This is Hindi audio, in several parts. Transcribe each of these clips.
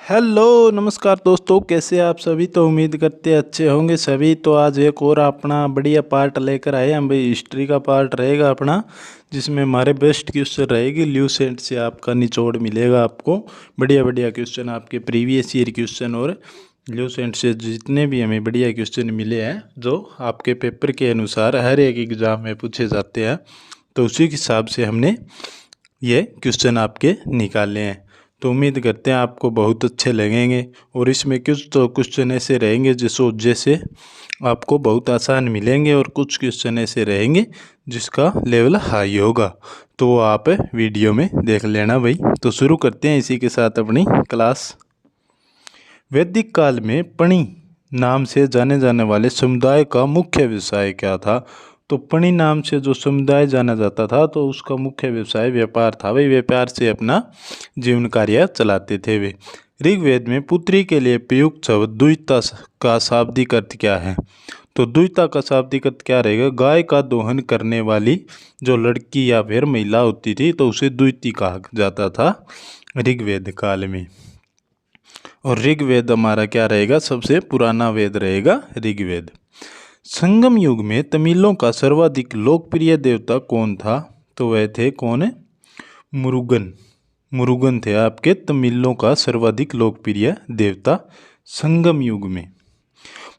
हेलो नमस्कार दोस्तों, कैसे आप सभी। तो उम्मीद करते हैं अच्छे होंगे सभी। तो आज एक और अपना बढ़िया पार्ट लेकर आए हम भाई। हिस्ट्री का पार्ट रहेगा अपना, जिसमें हमारे बेस्ट क्वेश्चन रहेगी। ल्यूसेंट से आपका निचोड़ मिलेगा आपको। बढ़िया बढ़िया क्वेश्चन आपके प्रीवियस ईयर क्वेश्चन और ल्यूसेंट से जितने भी हमें बढ़िया क्वेश्चन मिले हैं, जो आपके पेपर के अनुसार हर एक एग्ज़ाम में पूछे जाते हैं, तो उसी के हिसाब से हमने ये क्वेश्चन आपके निकाले हैं। तो उम्मीद करते हैं आपको बहुत अच्छे लगेंगे। और इसमें कुछ तो क्वेश्चन ऐसे रहेंगे जैसे आपको बहुत आसान मिलेंगे, और कुछ क्वेश्चन ऐसे रहेंगे जिसका लेवल हाई होगा। तो आप वीडियो में देख लेना भाई। तो शुरू करते हैं इसी के साथ अपनी क्लास। वैदिक काल में पणि नाम से जाने जाने वाले समुदाय का मुख्य व्यवसाय क्या था। तो पणि नाम से जो समुदाय जाना जाता था, तो उसका मुख्य व्यवसाय व्यापार था। वे व्यापार से अपना जीवन कार्य चलाते थे। वे ऋग्वेद में पुत्री के लिए प्रयुक्त शब्द द्विता का शाब्दिक अर्थ क्या है। तो द्विता का शाब्दिक अर्थ क्या रहेगा। गाय का दोहन करने वाली जो लड़की या फिर महिला होती थी, तो उसे द्विती कहा जाता था ऋग्वेद काल में। और ऋग्वेद हमारा क्या रहेगा, सबसे पुराना वेद रहेगा ऋग्वेद। संगम युग में तमिलों का सर्वाधिक लोकप्रिय देवता कौन था। तो वह थे कौन है, मुरुगन। मुरुगन थे आपके तमिलों का सर्वाधिक लोकप्रिय देवता संगम युग में।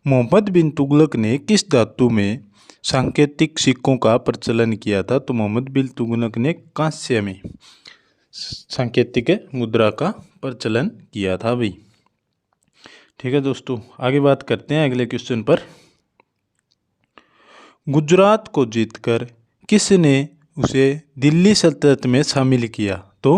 मोहम्मद बिन तुगलक ने किस धातु में सांकेतिक सिक्कों का प्रचलन किया था। तो मोहम्मद बिन तुगलक ने कांस्य में सांकेतिक मुद्रा का प्रचलन किया था भाई। ठीक है दोस्तों, आगे बात करते हैं अगले क्वेश्चन पर। गुजरात को जीतकर किसने उसे दिल्ली सल्तनत में शामिल किया। तो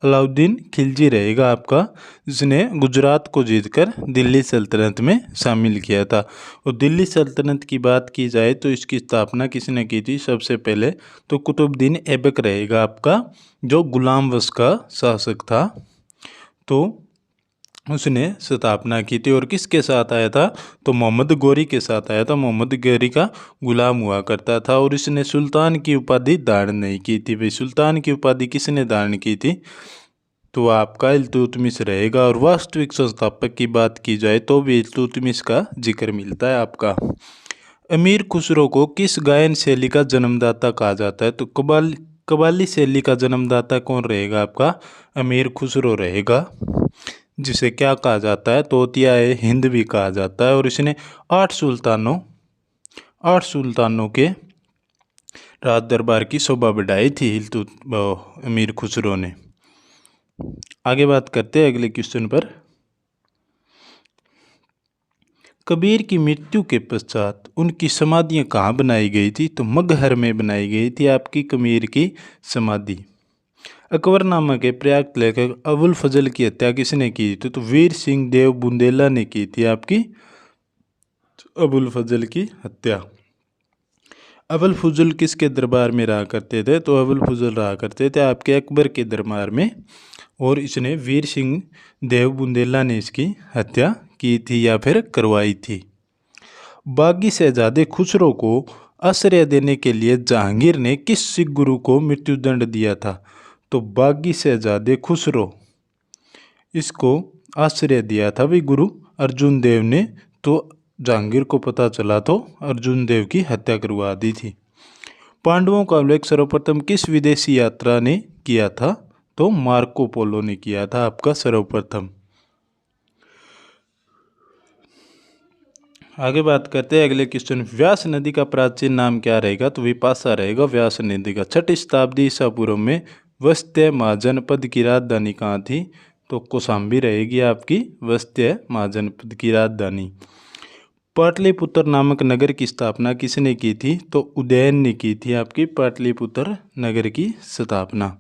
अलाउद्दीन खिलजी रहेगा आपका, जिसने गुजरात को जीतकर दिल्ली सल्तनत में शामिल किया था। और दिल्ली सल्तनत की बात की जाए तो इसकी स्थापना किसने की थी सबसे पहले। तो कुतुबुद्दीन ऐबक रहेगा आपका, जो गुलाम वंश का शासक था। तो उसने स्थापना की थी। और किसके साथ आया था। तो मोहम्मद गोरी के साथ आया था। मोहम्मद गोरी का गुलाम हुआ करता था। और इसने सुल्तान की उपाधि धारण नहीं की थी भाई। सुल्तान की उपाधि किसने धारण की थी। तो आपका इल्तुतमिश रहेगा। और वास्तविक संस्थापक की बात की जाए तो भी इल्तुतमिश का जिक्र मिलता है आपका। अमीर खुसरो को किस गायन शैली का जन्मदाता कहा जाता है। तो कबाली शैली का जन्मदाता कौन रहेगा आपका, अमीर खुसरो रहेगा, जिसे क्या कहा जाता है, तोतिया हिंद भी कहा जाता है। और इसने आठ सुल्तानों के राज दरबार की शोभा बढ़ाई थी अमीर खुसरो ने। आगे बात करते हैं अगले क्वेश्चन पर। कबीर की मृत्यु के पश्चात उनकी समाधियां कहाँ बनाई गई थी। तो मगहर में बनाई गई थी आपकी कबीर की समाधि। अकबरनामा के प्रयाग लेखक अबुल फजल की हत्या किसने की थी। तो वीर सिंह देव बुंदेला ने की थी आपकी अबुल फजल की हत्या। अबुल फजल किसके दरबार में रहा करते थे। तो अबुल फजल रहा करते थे आपके अकबर के दरबार में। और इसने वीर सिंह देव बुंदेला ने इसकी हत्या की थी या फिर करवाई थी। बागी शहजादे खुसरो को आश्रय देने के लिए जहांगीर ने किस सिख गुरु को मृत्युदंड दिया था। तो बागी शहजादे खुसरो, इसको आश्रय दिया था भी गुरु अर्जुन देव ने। तो जहांगीर को पता चला तो अर्जुन देव की हत्या करवा दी थी। पांडवों का उल्लेख सर्वप्रथम किस विदेशी यात्रा ने किया था। तो मार्को पोलो ने किया था आपका सर्वप्रथम। आगे बात करते हैं अगले क्वेश्चन। व्यास नदी का प्राचीन नाम क्या रहेगा। तो विपाशा रहेगा व्यास नदी का। 6ठी शताब्दी ईसा पूर्व में वस्त्य महाजनपद की राजधानी कहाँ थी। तो कौशाम्बी रहेगी आपकी वस्त्य महाजनपद की राजधानी। पाटलिपुत्र नामक नगर की स्थापना किसने की थी। तो उदयन ने की थी आपकी पाटलिपुत्र नगर की स्थापना।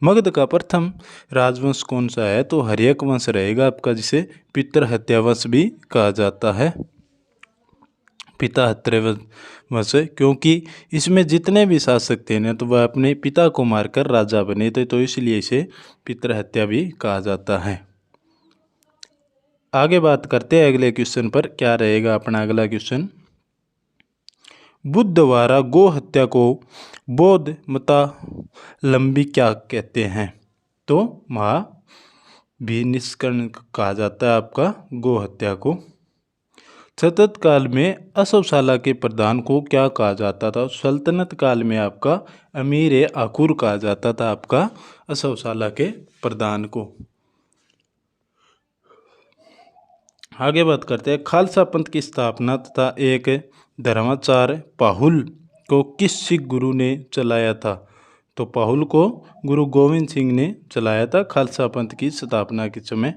मगध का प्रथम राजवंश कौन सा है। तो हर्यक वंश रहेगा आपका, जिसे पितृ हत्या वंश भी कहा जाता है। पिता हत्या वंश, क्योंकि इसमें जितने भी शासक थे ना, तो वह अपने पिता को मारकर राजा बने थे, तो इसलिए इसे पितृ हत्या भी कहा जाता है। आगे बात करते हैं अगले क्वेश्चन पर। क्या रहेगा अपना अगला क्वेश्चन। बुद्ध द्वारा गो हत्या को बौद्ध मतावलंबी क्या कहते हैं। तो भी निष्कर्ण कहा जाता है आपका गौ हत्या को। सतत काल में अशोशाला के प्रधान को क्या कहा जाता था? सल्तनत काल में आपका अमीर ए आकुर कहा जाता था आपका अशोशाला के प्रधान को। आगे बात करते हैं, खालसा पंथ की स्थापना तथा एक धर्माचार्य पाहुल को किस सिख गुरु ने चलाया था? तो पाहुल को गुरु गोविंद सिंह ने चलाया था खालसा पंथ की स्थापना के समय।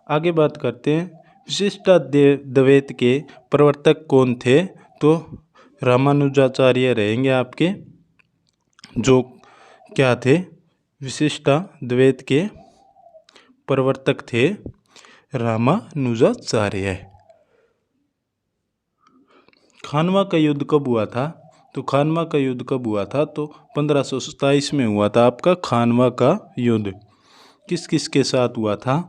आगे बात करते हैं, विशिष्टाद्वैत के प्रवर्तक कौन थे? तो रामानुजाचार्य रहेंगे आपके, जो क्या थे? विशिष्टाद्वैत के प्रवर्तक थे रामानुजाचार्य। खानवा का युद्ध कब हुआ था? तो खानवा का युद्ध कब हुआ था? तो 1527 में हुआ था आपका खानवा का युद्ध। किस किस के साथ हुआ था?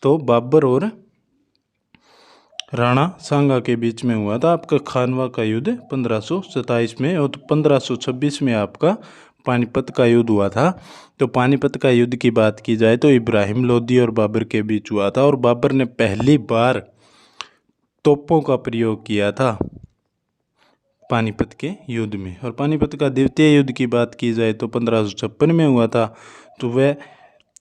तो बाबर और राणा सांगा के बीच में हुआ था आपका खानवा का युद्ध 1527 में। और 1526 में आपका पानीपत का युद्ध हुआ था। तो पानीपत का युद्ध की बात की जाए तो इब्राहिम लोदी और बाबर के बीच हुआ था, और बाबर ने पहली बार तोपों का प्रयोग किया था पानीपत के युद्ध में। और पानीपत का द्वितीय युद्ध की बात की जाए तो 1556 में हुआ था। तो वह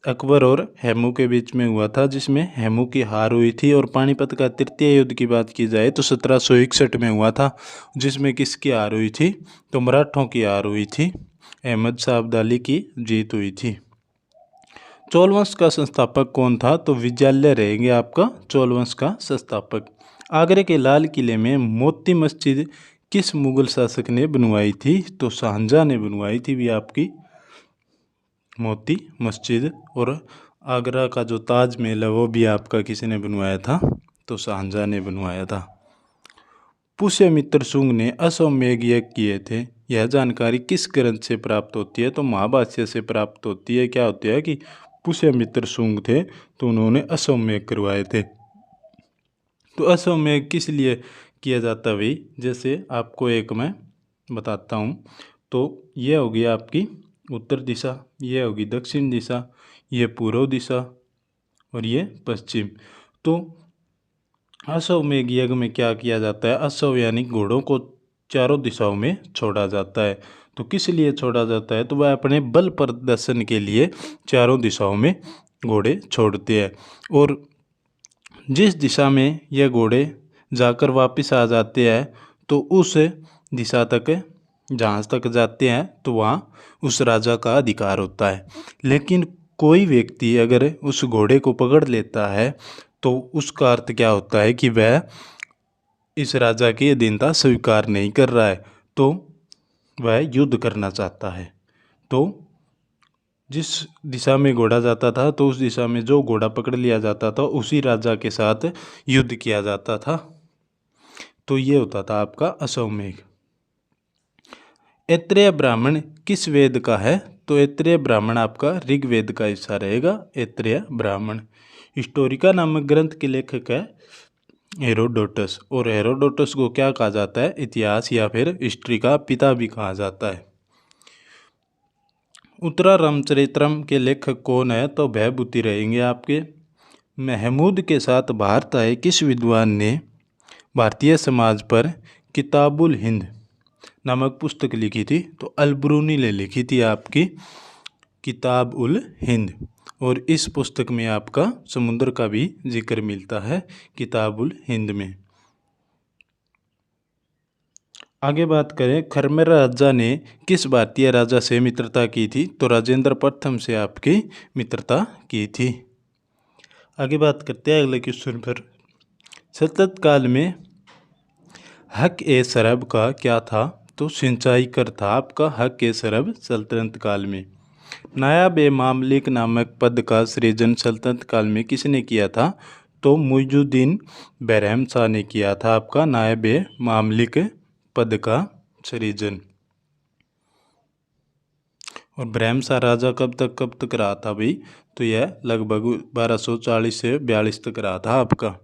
अकबर और हेमू के बीच में हुआ था, जिसमें हेमू की हार हुई थी। और पानीपत का तृतीय युद्ध की बात की जाए तो 1761 में हुआ था, जिसमें किसकी हार हुई थी? तो मराठों की हार हुई थी, अहमद शाह अब्दाली की जीत हुई थी। चोल वंश का संस्थापक कौन था? तो विजयालय रहेंगे आपका चोल वंश का संस्थापक। आगरे के लाल किले में मोती मस्जिद किस मुगल शासक ने बनवाई थी? तो शाहजहां ने बनवाई थी भी आपकी मोती मस्जिद। और आगरा का जो ताजमहल है वो भी आपका किसी ने बनवाया था? तो शाहजहां ने बनवाया था। पुष्यमित्र शुंग ने अश्वमेध यज्ञ किए थे, यह जानकारी किस ग्रंथ से प्राप्त होती है? तो महाभाष्य से प्राप्त होती है। क्या होती है कि पुष्यमित्र शुंग थे तो उन्होंने अश्वमेध करवाए थे। तो अश्वमेध किस लिए किया जाता है भाई? जैसे आपको एक मैं बताता हूँ। तो यह होगी आपकी उत्तर दिशा, ये होगी दक्षिण दिशा, ये पूर्व दिशा और ये पश्चिम। तो अश्वमेध यज्ञ में क्या किया जाता है? अश्व यानी घोड़ों को चारों दिशाओं में छोड़ा जाता है। तो किस लिए छोड़ा जाता है? तो वह अपने बल प्रदर्शन के लिए चारों दिशाओं में घोड़े छोड़ते हैं। और जिस दिशा में यह घोड़े जाकर वापस आ जाते हैं तो उस दिशा तक जहाँ तक जाते हैं तो वहाँ उस राजा का अधिकार होता है। लेकिन कोई व्यक्ति अगर उस घोड़े को पकड़ लेता है तो उसका अर्थ क्या होता है कि वह इस राजा की अधीनता स्वीकार नहीं कर रहा है, तो वह युद्ध करना चाहता है। तो जिस दिशा में घोड़ा जाता था तो उस दिशा में जो घोड़ा पकड़ लिया जाता था उसी राजा के साथ युद्ध किया जाता था। तो ये होता था आपका अश्वमेध। ऐत्रेय ब्राह्मण किस वेद का है? तो ऐत्रेय ब्राह्मण आपका ऋग्वेद का हिस्सा रहेगा। ऐत्रेय ब्राह्मण हिस्टोरिका नामक ग्रंथ के लेखक है हेरोडोटस। और हेरोडोटस को क्या कहा जाता है? इतिहास या फिर हिस्ट्री का पिता भी कहा जाता है। उत्तरा रामचरित्रम के लेखक कौन है? तो भयभूति रहेंगे आपके। महमूद के साथ भारत आए किस विद्वान ने भारतीय समाज पर किताबुल हिंद नामक पुस्तक लिखी थी? तो अलबरूनी ने लिखी थी आपकी किताब उल हिंद। और इस पुस्तक में आपका समुद्र का भी जिक्र मिलता है किताब उल हिंद में। आगे बात करें, खरमेर राजा ने किस भारतीय राजा से मित्रता की थी? तो राजेंद्र प्रथम से आपकी मित्रता की थी। आगे बात करते हैं अगले क्वेश्चन पर। सतत काल में हक ए सरब का क्या था? तो सिंचाई कर था आपका हक ए सरब सल्तनत काल में। नायाब ए मामलिक नामक पद का सृजन सल्तनत काल में किसने किया था? तो मुइजुद्दीन बैरहम शाह ने किया था आपका नायब ए मामलिक पद का सृजन। और बैरहम शाह राजा कब तक रहा था भाई? तो यह लगभग 1240 से 42 तक रहा था आपका।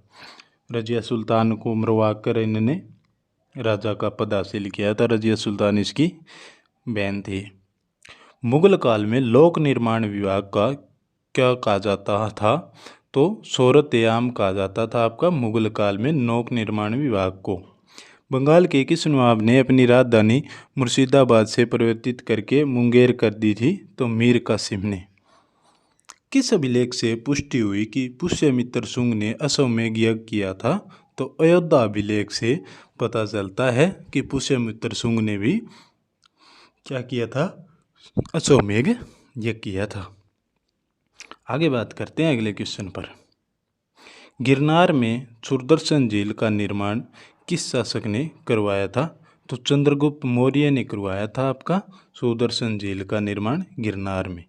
रजिया सुल्तान को मरवा कर इन्होंने राजा का पद हासिल किया था। रजिया सुल्तान इसकी बहन थी। मुगल काल में लोक निर्माण विभाग का क्या कहा जाता था? तो शोरत-ए-आम कहा जाता था आपका मुगल काल में लोक निर्माण विभाग को। बंगाल के किस नवाब ने अपनी राजधानी मुर्शिदाबाद से परिवर्तित करके मुंगेर कर दी थी? तो मीर कासिम ने। किस अभिलेख से पुष्टि हुई कि पुष्यमित्र शुंग ने अश्वमेध यज्ञ किया था? तो अयोध्या अभिलेख से पता चलता है कि पुष्यमित्र शुंग ने भी क्या किया था? अश्वमेध यज्ञ किया था। आगे बात करते हैं अगले क्वेश्चन पर। गिरनार में सुदर्शन झील का निर्माण किस शासक ने करवाया था? तो चंद्रगुप्त मौर्य ने करवाया था आपका सुदर्शन झील का निर्माण गिरनार में।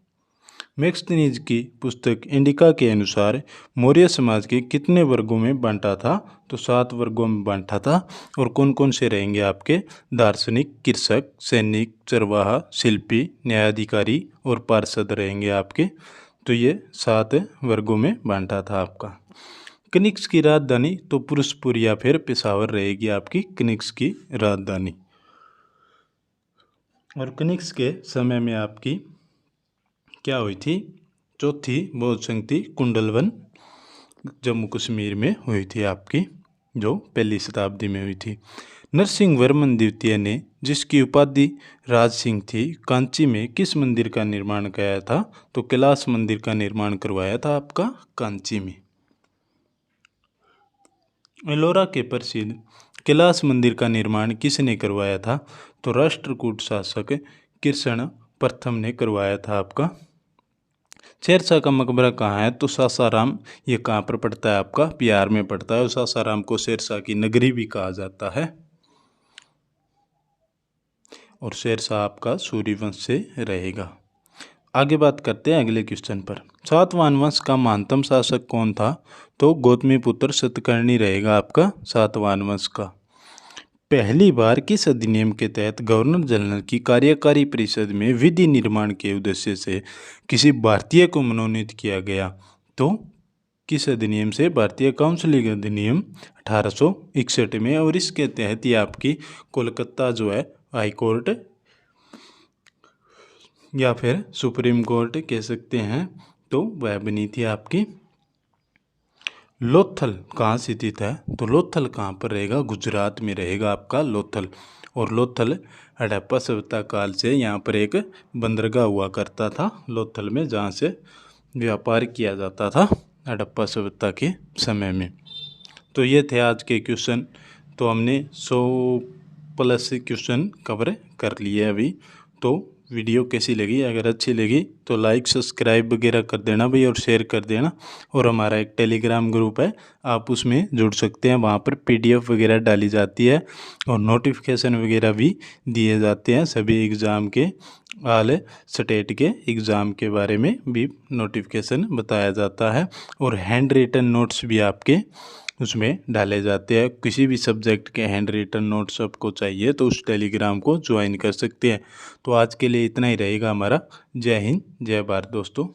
मैक्सनीज की पुस्तक इंडिका के अनुसार मौर्य समाज के कितने वर्गों में बांटा था? तो 7 वर्गों में बांटा था। और कौन कौन से रहेंगे आपके? दार्शनिक, कृषक, सैनिक, चरवाहा, शिल्पी, न्यायाधिकारी और पार्षद रहेंगे आपके। तो ये 7 वर्गों में बांटा था आपका। कनिष्क की राजधानी तो पुरुषपुर या फिर पेशावर रहेगी आपकी कनिष्क की राजधानी। और कनिष्क के समय में आपकी क्या हुई थी? चौथी बौद्ध संधि कुंडलवन जम्मू कश्मीर में हुई थी आपकी, जो पहली शताब्दी में हुई थी। नरसिंह वर्मन द्वितीय ने, जिसकी उपाधि राज सिंह थी, कांची में किस मंदिर का निर्माण कराया था? तो कैलाश मंदिर का निर्माण करवाया था आपका कांची में। एलोरा के प्रसिद्ध कैलाश मंदिर का निर्माण किसने करवाया था? तो राष्ट्रकूट शासक कृष्ण प्रथम ने करवाया था आपका। शेरशाह का मकबरा कहाँ है? तो सासाराम। ये कहाँ पर पड़ता है आपका? बिहार में पड़ता है। और सासाराम को शेरशाह की नगरी भी कहा जाता है। और शेरशाह आपका सूर्यवंश से रहेगा। आगे बात करते हैं अगले क्वेश्चन पर। सातवाहन वंश का महानतम शासक कौन था? तो गौतमीपुत्र सतकर्णी रहेगा आपका सातवाहन वंश का। पहली बार किस अधिनियम के तहत गवर्नर जनरल की कार्यकारी परिषद में विधि निर्माण के उद्देश्य से किसी भारतीय को मनोनीत किया गया? तो किस अधिनियम से? भारतीय काउंसिलिंग अधिनियम 1861 में। और इसके तहत ही आपकी कोलकाता जो है हाई कोर्ट या फिर सुप्रीम कोर्ट कह सकते हैं, तो वह बनी थी आपकी। लोथल कहाँ स्थित है? तो लोथल कहाँ पर रहेगा? गुजरात में रहेगा आपका लोथल। और लोथल हड़प्पा सभ्यता काल से यहाँ पर एक बंदरगाह हुआ करता था लोथल में, जहाँ से व्यापार किया जाता था हड़प्पा सभ्यता के समय में। तो ये थे आज के क्वेश्चन। तो हमने 100+ क्वेश्चन कवर कर लिए अभी। तो वीडियो कैसी लगी? अगर अच्छी लगी तो लाइक सब्सक्राइब वगैरह कर देना भाई, और शेयर कर देना। और हमारा एक टेलीग्राम ग्रुप है, आप उसमें जुड़ सकते हैं। वहाँ पर PDF वगैरह डाली जाती है और नोटिफिकेशन वगैरह भी दिए जाते हैं। सभी एग्ज़ाम के, ऑल स्टेट के एग्ज़ाम के बारे में भी नोटिफिकेशन बताया जाता है। और हैंड रिटन नोट्स भी आपके उसमें डाले जाते हैं। किसी भी सब्जेक्ट के हैंड रिटन नोट्स आपको चाहिए तो उस टेलीग्राम को ज्वाइन कर सकते हैं। तो आज के लिए इतना ही रहेगा हमारा। जय हिंद, जय भारत दोस्तों।